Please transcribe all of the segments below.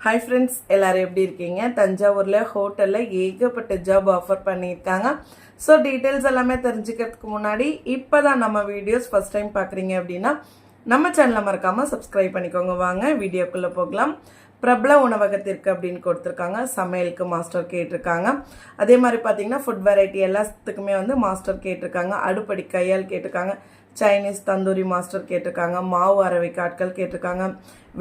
Hi friends, எல்லாரும் எப்படி இருக்கீங்க? தஞ்சாவூரில் ஹோட்டலில் ஏகப்பட்ட ஜாப் ஆஃபர் பண்ணியிருக்காங்க. ஸோ டீட்டெயில்ஸ் எல்லாமே தெரிஞ்சுக்கிறதுக்கு முன்னாடி இப்போ தான் நம்ம வீடியோஸ் ஃபஸ்ட் டைம் பார்க்குறீங்க அப்படின்னா நம்ம சேனலை மறக்காமல் சப்ஸ்கிரைப் பண்ணிக்கோங்க. வாங்க வீடியோக்குள்ளே போகலாம். பிரபல உணவகத்திற்கு அப்படின்னு கொடுத்துருக்காங்க. சமையலுக்கு மாஸ்டர் கேட்டிருக்காங்க. அதே மாதிரி பார்த்தீங்கன்னா ஃபுட் வெரைட்டி எல்லாத்துக்குமே வந்து மாஸ்டர் கேட்டிருக்காங்க. அடுப்படி கையால் கேட்டிருக்காங்க. சைனீஸ் தந்தூரி மாஸ்டர் கேட்டிருக்காங்க. மாவு அரவைக்கு ஆட்கள் கேட்டிருக்காங்க.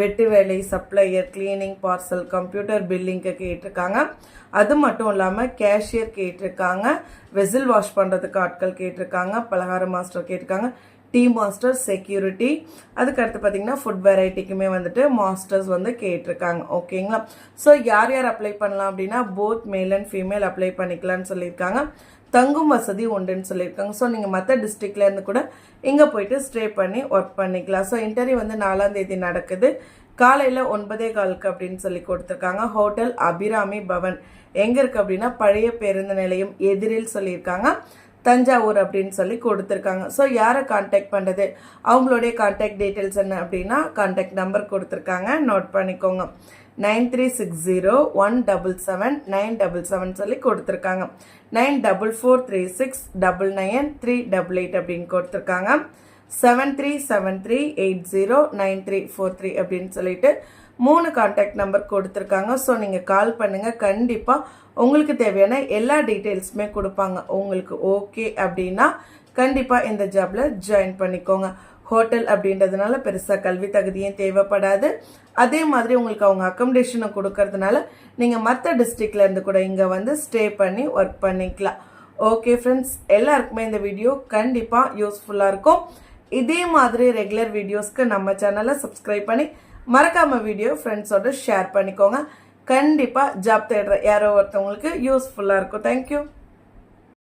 வெட்டு வேலை, சப்ளையர், கிளீனிங், பார்சல், கம்ப்யூட்டர் பில்லிங்க்கு கேட்டிருக்காங்க. அது மட்டும் இல்லாமல் கேஷியர் கேட்டிருக்காங்க. வெசில் வாஷ் பண்ணுறதுக்கு ஆட்கள் கேட்டிருக்காங்க. பலகார மாஸ்டர் கேட்டிருக்காங்க. டீ மாஸ்டர், செக்யூரிட்டி, அதுக்கடுத்து பார்த்தீங்கன்னா ஃபுட் வெரைட்டிக்குமே வந்துட்டு மாஸ்டர்ஸ் வந்து கேட்டிருக்காங்க. ஓகேங்களா? ஸோ யார் யார் அப்ளை பண்ணலாம் அப்படின்னா both male and female apply பண்ணிக்கலாம்னு சொல்லியிருக்காங்க. தங்கும் வசதி உண்டுன்னு சொல்லியிருக்காங்க. ஸோ நீங்கள் மற்ற டிஸ்ட்ரிக்ட்லேருந்து கூட இங்கே போயிட்டு ஸ்டே பண்ணி ஒர்க் பண்ணிக்கலாம். ஸோ இன்டர்வியூ வந்து 4ஆம் தேதி நடக்குது. காலையில் 9:15 அப்படின்னு சொல்லி கொடுத்துருக்காங்க. ஹோட்டல் அபிராமி பவன் எங்கே இருக்குது அப்படின்னா பழைய பேருந்து நிலையம் எதிரில் சொல்லியிருக்காங்க. தஞ்சாவூர் அப்படின்னு சொல்லி கொடுத்துருக்காங்க. ஸோ யாரை கான்டாக்ட் பண்ணுறது, அவங்களுடைய கான்டாக்ட் டீட்டெயில்ஸ் என்ன அப்படின்னா கான்டாக்ட் நம்பர் கொடுத்துருக்காங்க, நோட் பண்ணிக்கோங்க. 9360177977 சொல்லி கொடுத்துருக்காங்க. 9443699388 அப்படின்னு கொடுத்துருக்காங்க. 7373809343 அப்படின்னு சொல்லிட்டு 3 கான்டாக்ட் நம்பர் கொடுத்துருக்காங்க. ஸோ நீங்கள் கால் பண்ணுங்கள். கண்டிப்பாக உங்களுக்கு தேவையான எல்லா டீட்டெயில்ஸுமே கொடுப்பாங்க. உங்களுக்கு ஓகே அப்படின்னா கண்டிப்பாக இந்த ஜாப்ல ஜாயின் பண்ணிக்கோங்க. ஹோட்டல் அப்படின்றதுனால பெருசாக கல்வி தகுதியும் தேவைப்படாது. அதே மாதிரி உங்களுக்கு அவங்க அக்கமடேஷனை கொடுக்கறதுனால நீங்கள் மற்ற டிஸ்ட்ரிக்ட்லேருந்து கூட இங்கே வந்து ஸ்டே பண்ணி ஒர்க் பண்ணிக்கலாம். ஓகே ஃப்ரெண்ட்ஸ், எல்லாருக்குமே இந்த வீடியோ கண்டிப்பாக யூஸ்ஃபுல்லாக இருக்கும். இதே மாதிரி ரெகுலர் வீடியோஸ்க்கு நம்ம சேனலை சப்ஸ்கிரைப் பண்ணி மறக்காமல் வீடியோ ஃப்ரெண்ட்ஸோட ஷேர் பண்ணிக்கோங்க. கண்டிப்பாக ஜாப் தேடுற யாரோ ஒருத்தவங்களுக்கு யூஸ்ஃபுல்லாக இருக்கும். தேங்க்யூ.